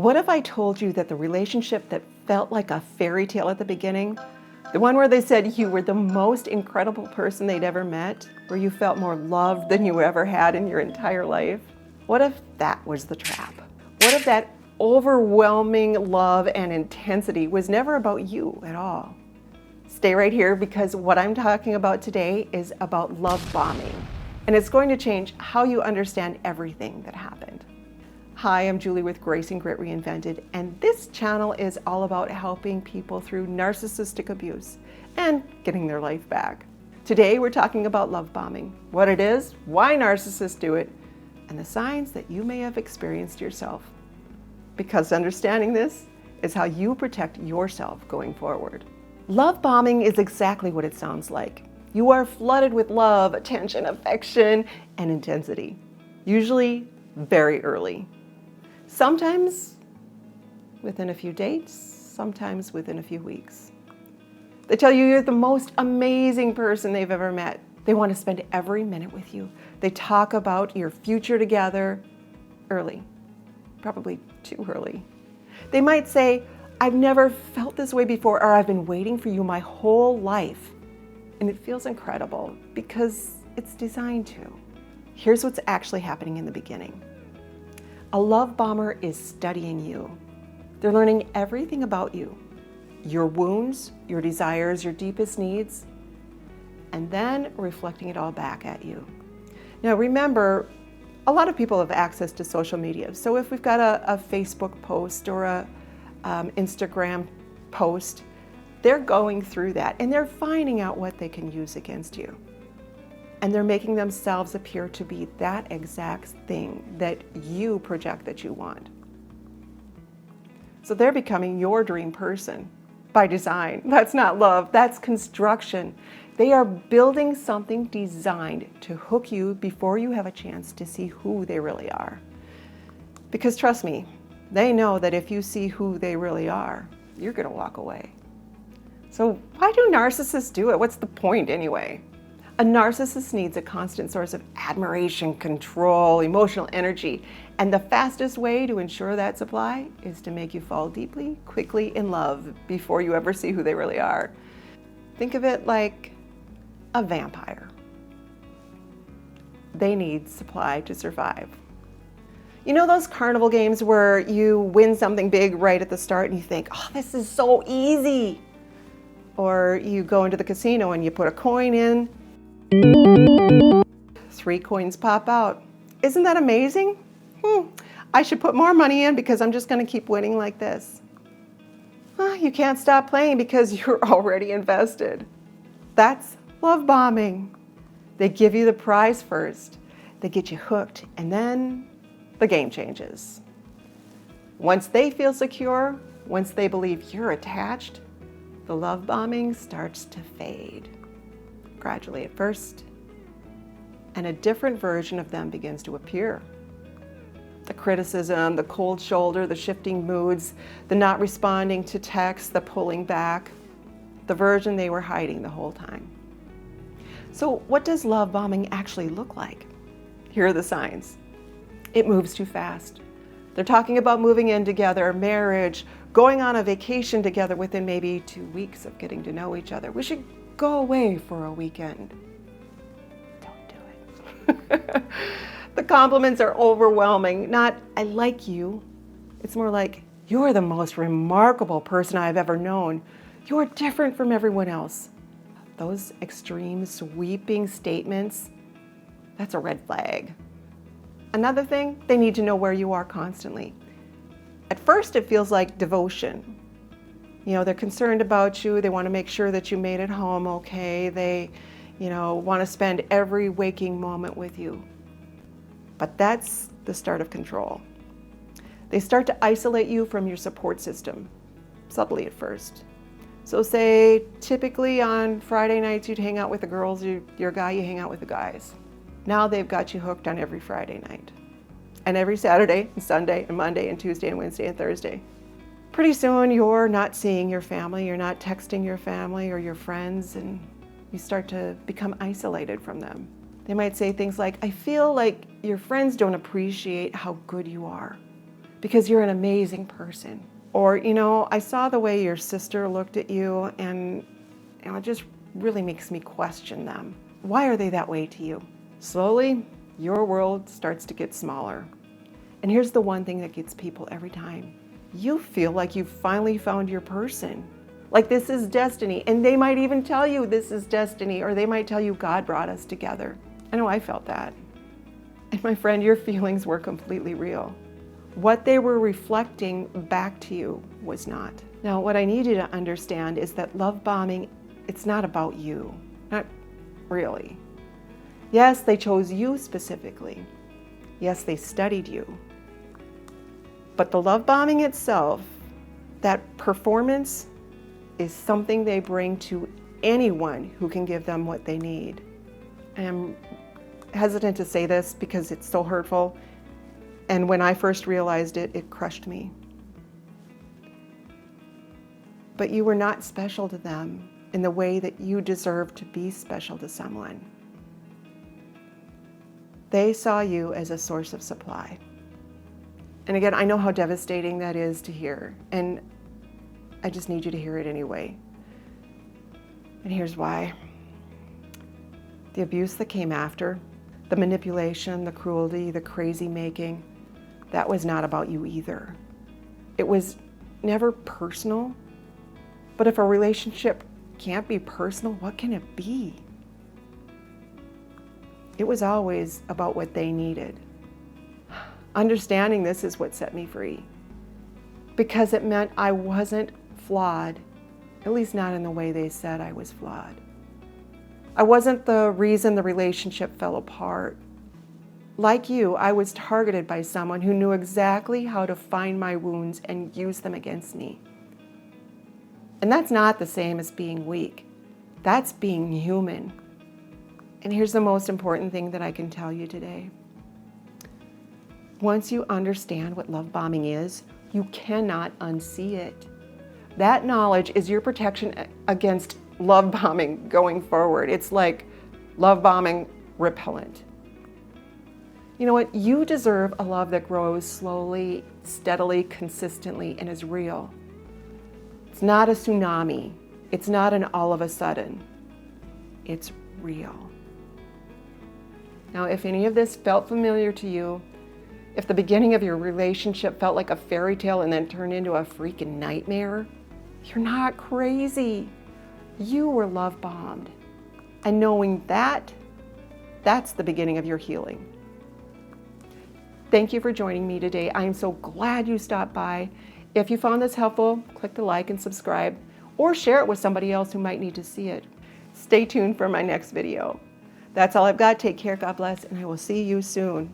What if I told you that the relationship that felt like a fairy tale at the beginning, the one where they said you were the most incredible person they'd ever met, where you felt more loved than you ever had in your entire life? What if that was the trap? What if that overwhelming love and intensity was never about you at all? Stay right here, because what I'm talking about today is about love bombing, and it's going to change how you understand everything that happened. Hi, I'm Julie with Grace and Grit Reinvented, and this channel is all about helping people through narcissistic abuse and getting their life back. Today we're talking about love bombing, what it is, why narcissists do it, and the signs that you may have experienced yourself. Because understanding this is how you protect yourself going forward. Love bombing is exactly what it sounds like. You are flooded with love, attention, affection, and intensity, usually very early. Sometimes within a few dates, sometimes within a few weeks. They tell you you're the most amazing person they've ever met. They want to spend every minute with you. They talk about your future together early, probably too early. They might say, I've never felt this way before, or I've been waiting for you my whole life. And it feels incredible because it's designed to. Here's what's actually happening in the beginning. A love bomber is studying you. They're learning everything about you, your wounds, your desires, your deepest needs, and then reflecting it all back at you. Now remember, a lot of people have access to social media. So if we've got a Facebook post or a Instagram post, they're going through that and they're finding out what they can use against you. And they're making themselves appear to be that exact thing that you project that you want. So they're becoming your dream person by design. That's not love, that's construction. They are building something designed to hook you before you have a chance to see who they really are. Because trust me, they know that if you see who they really are, you're gonna walk away. So why do narcissists do it? What's the point anyway? A narcissist needs a constant source of admiration, control, emotional energy, and the fastest way to ensure that supply is to make you fall deeply, quickly in love before you ever see who they really are. Think of it like a vampire. They need supply to survive. You know those carnival games where you win something big right at the start and you think, oh, this is so easy. Or you go into the casino and you put a coin in, 3 coins pop out. Isn't that amazing? I should put more money in because I'm just going to keep winning like this. You can't stop playing because you're already invested. That's love bombing. They give you the prize first. They get you hooked, and then the game changes. Once they feel secure, once they believe you're attached, the love bombing starts to fade. Gradually at first, and a different version of them begins to appear. The criticism, the cold shoulder, the shifting moods, the not responding to texts, the pulling back, the version they were hiding the whole time. So what does love bombing actually look like? Here are the signs. It moves too fast. They're talking about moving in together, marriage, going on a vacation together within maybe 2 weeks of getting to know each other. We should go away for a weekend. Don't do it. The compliments are overwhelming. Not, I like you. It's more like, you're the most remarkable person I've ever known. You're different from everyone else. Those extreme, sweeping statements, that's a red flag. Another thing, they need to know where you are constantly. At first, it feels like devotion. You know, they're concerned about you. They want to make sure that you made it home okay. They, want to spend every waking moment with you. But that's the start of control. They start to isolate you from your support system, subtly at first. So say, typically on Friday nights, you'd hang out with the girls, you're a guy, you hang out with the guys. Now they've got you hooked on every Friday night. And every Saturday and Sunday and Monday and Tuesday and Wednesday and Thursday. Pretty soon you're not seeing your family, you're not texting your family or your friends, and you start to become isolated from them. They might say things like, I feel like your friends don't appreciate how good you are. because you're an amazing person. Or, I saw the way your sister looked at you, and it just really makes me question them. Why are they that way to you? Slowly, your world starts to get smaller. And here's the one thing that gets people every time. You feel like you've finally found your person. Like this is destiny. And they might even tell you this is destiny, or they might tell you God brought us together. I know I felt that. And my friend, your feelings were completely real. What they were reflecting back to you was not. Now, what I need you to understand is that love bombing, it's not about you. Not really. Yes, they chose you specifically. Yes, they studied you. But the love bombing itself, that performance, is something they bring to anyone who can give them what they need. I'm hesitant to say this because it's so hurtful. And when I first realized it, it crushed me. But you were not special to them in the way that you deserve to be special to someone. They saw you as a source of supply. And again, I know how devastating that is to hear, and I just need you to hear it anyway. And here's why. The abuse that came after, the manipulation, the cruelty, the crazy making, that was not about you either. It was never personal, but if a relationship can't be personal, what can it be? It was always about what they needed. Understanding this is what set me free, because it meant I wasn't flawed, at least not in the way they said I was flawed. I wasn't the reason the relationship fell apart. Like you, I was targeted by someone who knew exactly how to find my wounds and use them against me. And that's not the same as being weak. That's being human. And here's the most important thing that I can tell you today. Once you understand what love bombing is, you cannot unsee it. That knowledge is your protection against love bombing going forward. It's like love bombing repellent. You know what? You deserve a love that grows slowly, steadily, consistently, and is real. It's not a tsunami. It's not an all of a sudden. It's real. Now, if any of this felt familiar to you, if the beginning of your relationship felt like a fairy tale and then turned into a freaking nightmare, you're not crazy. You were love bombed. And knowing that, that's the beginning of your healing. Thank you for joining me today. I am so glad you stopped by. If you found this helpful, click the like and subscribe, or share it with somebody else who might need to see it. Stay tuned for my next video. That's all I've got. Take care, God bless, and I will see you soon.